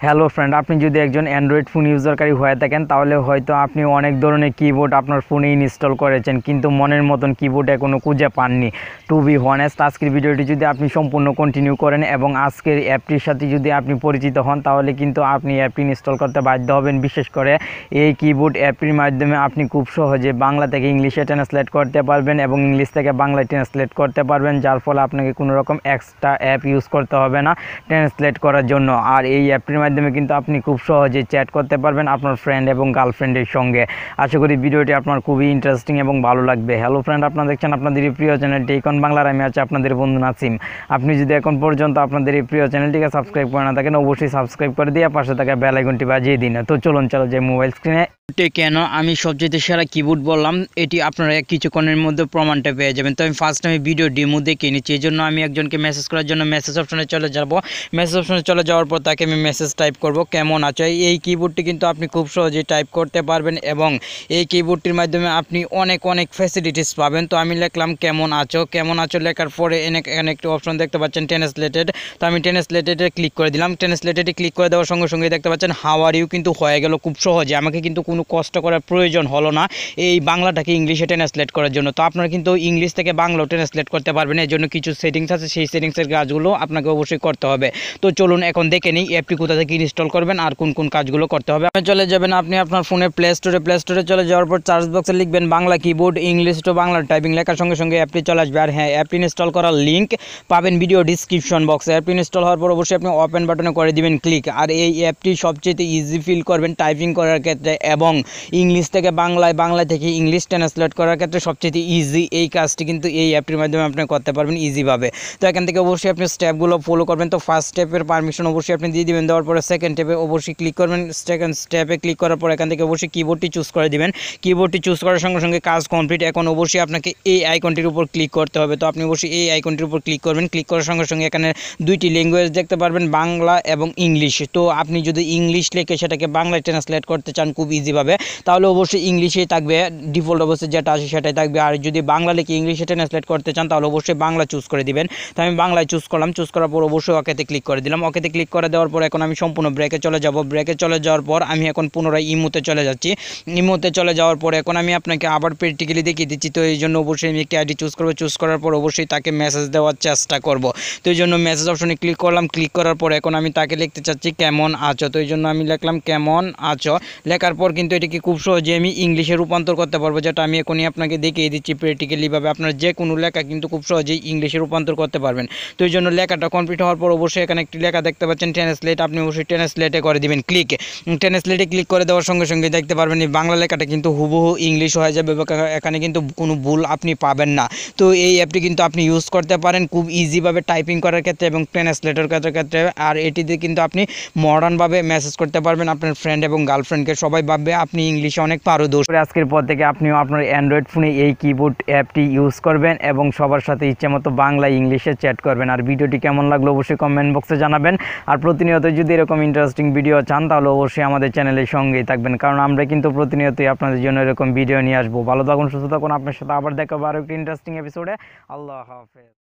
Hello friend, আপনি যদি একজন অ্যান্ড্রয়েড ফোন ইউজারকারী হয়ে থাকেন তাহলে হয়তো আপনি অনেক ধরনের কিবোর্ড আপনার ফোনে ইনস্টল করেছেন, কিন্তু মনের মতন কিবোর্ড এখনও খুঁজে পাননি। টু বি হনেস্ট, আজকের ভিডিওটি যদি আপনি সম্পূর্ণ কন্টিনিউ করেন এবং আজকের অ্যাপটির সাথে যদি আপনি পরিচিত হন তাহলে কিন্তু আপনি অ্যাপটি ইনস্টল করতে বাধ্য হবেন। বিশেষ করে এই কিবোর্ড অ্যাপটির মাধ্যমে আপনি খুব সহজে বাংলা থেকে ইংলিশে ট্রান্সলেট করতে পারবেন এবং ইংলিশ থেকে বাংলায় ট্রান্সলেট করতে পারবেন, যার ফলে আপনাকে কোনো রকম এক্সট্রা অ্যাপ ইউজ করতে হবে না ট্রান্সলেট করার জন্য। আর এই অ্যাপটির মাধ্যমে কিন্তু আপনি খুব সহজে চ্যাট করতে পারবেন আপনার ফ্রেন্ড এবং গার্লফ্রেন্ডের সঙ্গে। আশা করি ভিডিওটি আপনার খুবই ইন্টারেস্টিং এবং ভালো লাগবে। হ্যালো ফ্রেন্ড, আপনারা দেখছেন আপনাদের এই প্রিয় চ্যানেল টেকন বাংলার। আমি আছি আপনাদের বন্ধু নাসিম। আপনি যদি এখন পর্যন্ত আপনাদের এই প্রিয় চ্যানেলটিকে সাবস্ক্রাইব করে না থাকেন, অবশ্যই সাবস্ক্রাইব করে দিয়ে পাশে থাকা বেল আইকনটি বাজিয়ে দিন। তো চলুন যে মোবাইল স্ক্রিনে কেন আমি সবচেয়ে সেরা কিবোর্ড বললাম, এটি আপনারা কিছুক্ষণের মধ্যে প্রমাণটা পেয়ে যাবেন। তো আমি ফার্স্ট ভিডিও ডেমো দেখে নিচ্ছি। এই জন্য আমি একজনকে মেসেজ করার জন্য মেসেজ অপশনে চলে যাব। মেসেজ অপশনে চলে যাওয়ার পর তাকে আমি মেসেজ টাইপ করব, কেমন আছো। এই কিবোর্ডটি কিন্তু আপনি খুব সহজেই টাইপ করতে পারবেন এবং এই কিবোর্ডটির মাধ্যমে আপনি অনেক ফ্যাসিলিটিস পাবেন। তো আমি লিখলাম কেমন আছো। কেমন আছো লেখার পরে এখানে একটি অপশন দেখতে পাচ্ছেন ট্রান্সলেটেড। তো আমি ট্রান্সলেটেডে ক্লিক করে দিলাম। ট্রান্সলেটেডে ক্লিক করে দেওয়ার সঙ্গে সঙ্গে দেখতে পাচ্ছেন হাউ আর ইউ কিন্তু হয়ে গেল খুব সহজে। আমাকে কিন্তু কোনো কষ্ট করার প্রয়োজন হলো না এই বাংলাটাকে ইংলিশে ট্রান্সলেট করার জন্য। তো আপনারা কিন্তু ইংলিশ থেকে বাংলাও ট্রান্সলেট করতে পারবেন। এর জন্য কিছু সেটিংস আছে, সেই সেটিংসের কাজগুলো আপনাকে অবশ্যই করতে হবে। তো চলুন এখন দেখে নিই অ্যাপটি কোথা থেকে ইনস্টল করবেন আর কোন কোন কাজগুলো করতে হবে। চলে যাবেন আপনি আপনার ফোনে প্লে স্টোরে চলে যাওয়ার পর সার্চ বক্সে লিখবেন Bangla keyboard English to Bangla typing, লেখার সঙ্গে সঙ্গে অ্যাপটি চলে আসবে। আর হ্যাঁ, অ্যাপটি ইনস্টল করার লিঙ্ক পাবেন ভিডিও ডিসক্রিপশন বক্সে। অ্যাপটি ইনস্টল হওয়ার পর অবশ্যই আপনি ওপেন বাটনে করে দিবেন ক্লিক। আর এই অ্যাপটি সবচেয়ে ইজি ফিল করবেন টাইপিং করার ক্ষেত্রে এবং ইংলিশ থেকে বাংলায়, বাংলা থেকে ইংলিশ ট্রান্সলেট করার ক্ষেত্রে সবচেয়ে ইজি এই কাজটি কিন্তু এই অ্যাপটির মাধ্যমে আপনি করতে পারবেন ইজিভাবে। তো এখান থেকে অবশ্যই আপনি স্টেপগুলো ফলো করবেন। তো ফার্স্ট স্টেপের পারমিশন অবশ্যই আপনি দিয়ে দিবেন। দেওয়ার পরে সেকেন্ড স্টেপে অবশ্যই ক্লিক করবেন। সেকেন্ড স্টেপে ক্লিক করার পর এখান থেকে অবশ্যই কিবোর্ডটি চুজ করে দিবেন। কিবোর্ডটি চুজ করার সঙ্গে সঙ্গে কাজ কমপ্লিট। এখন অবশ্যই আপনাকে এই আইকনটির উপর ক্লিক করতে হবে। তো আপনি অবশ্যই এই আইকনটির উপর ক্লিক করবেন। ক্লিক করার সঙ্গে সঙ্গে এখানে দুইটি ল্যাঙ্গুয়েজ দেখতে পারবেন, বাংলা এবং ইংলিশ। তো আপনি যদি ইংলিশ লিখে সেটাকে বাংলায় ট্রান্সলেট করতে চান খুব ইজিভাবে, তাহলে অবশ্যই ইংলিশেই থাকবে, ডিফল্ট অবশ্যই যেটা আছে সেটাই থাকবে। আর যদি বাংলা লিখে ইংলিশে ট্রান্সলেট করতে চান তাহলে অবশ্যই বাংলা চুজ করে দিবেন। তো আমি বাংলায় চুজ করলাম। চুজ করার পর অবশ্যই ওকেতে ক্লিক করে দিলাম। ওকেতে ক্লিক করে দেওয়ার পর এখন আমি সম্পূর্ণ ব্রেকে চলে যাব। ব্রেকে চলে যাওয়ার পর আমি এখন পুনরায় ইমোতে চলে যাচ্ছি। ইমোতে চলে যাওয়ার পর এখন আমি আপনাকে আবার প্র্যাকটিক্যালি দেখিয়ে দিচ্ছি। তো এই জন্য অবশ্যই আমি একটি আইডি চুজ করবো। চুজ করার পর অবশ্যই তাকে মেসেজ দেওয়ার চেষ্টা করব। তো এই জন্য মেসেজ অপশনে ক্লিক করলাম। ক্লিক করার পর এখন আমি তাকে লিখতে চাচ্ছি কেমন আছো। তো এই জন্য আমি লিখলাম কেমন আছো। লেখার পর কিন্তু এটিকে খুব সহজে আমি ইংলিশে রূপান্তর করতে পারবো, যেটা আমি এখনই আপনাকে দেখিয়ে দিচ্ছি প্র্যাকটিক্যালিভাবে। আপনার যে কোনো লেখা কিন্তু খুব সহজেই ইংলিশে রূপান্তর করতে পারবেন। তো এই জন্য লেখাটা কমপ্লিট হওয়ার পর অবশ্যই এখানে একটি লেখা দেখতে পাচ্ছেন ট্রান্সলেট। আপনি অবশ্যই ট্রান্সলেটে করে দিবেন ক্লিক। ট্রান্সলেটে ক্লিক করে দেওয়ার সঙ্গে সঙ্গে দেখতে পারবেন এই বাংলা লেখাটা কিন্তু হুবহু ইংলিশ হয়ে যাবে, এখানে কিন্তু কোনো ভুল আপনি পাবেন না। তো এই অ্যাপটি কিন্তু আপনি ইউজ করতে পারেন খুব ইজিভাবে টাইপিং করার ক্ষেত্রে এবং ট্রান্সলেটর ক্ষেত্রে। আর এটিতে কিন্তু আপনি মডার্নভাবে মেসেজ করতে পারবেন আপনার ফ্রেন্ড এবং গার্লফ্রেন্ডকে। সবাই ভাববে আপনি ইংলিশে অনেক পারদর্শী। আজকের পর থেকে আপনিও আপনার অ্যান্ড্রয়েড ফোনে এই কিবোর্ড অ্যাপটি ইউজ করবেন এবং সবার সাথে ইচ্ছে মতো বাংলা ইংলিশে চ্যাট করবেন। আর ভিডিওটি কেমন লাগলো অবশ্যই কমেন্ট বক্সে জানাবেন। আর প্রতিনিয়ত যদি এরকম ইন্টারেস্টিং ভিডিও চান তাহলে অবশ্যই আমাদের চ্যানেলের সঙ্গেই থাকবেন, কারণ আমরা কিন্তু প্রতিনিয়তই আপনাদের জন্য এরকম ভিডিও নিয়ে আসবো। ভালো থাকুন, সুস্থ থাকুন। আপনার সাথে আবার দেখা হবে আরও একটি ইন্টারেস্টিং এপিসোডে। আল্লাহ হাফেজ।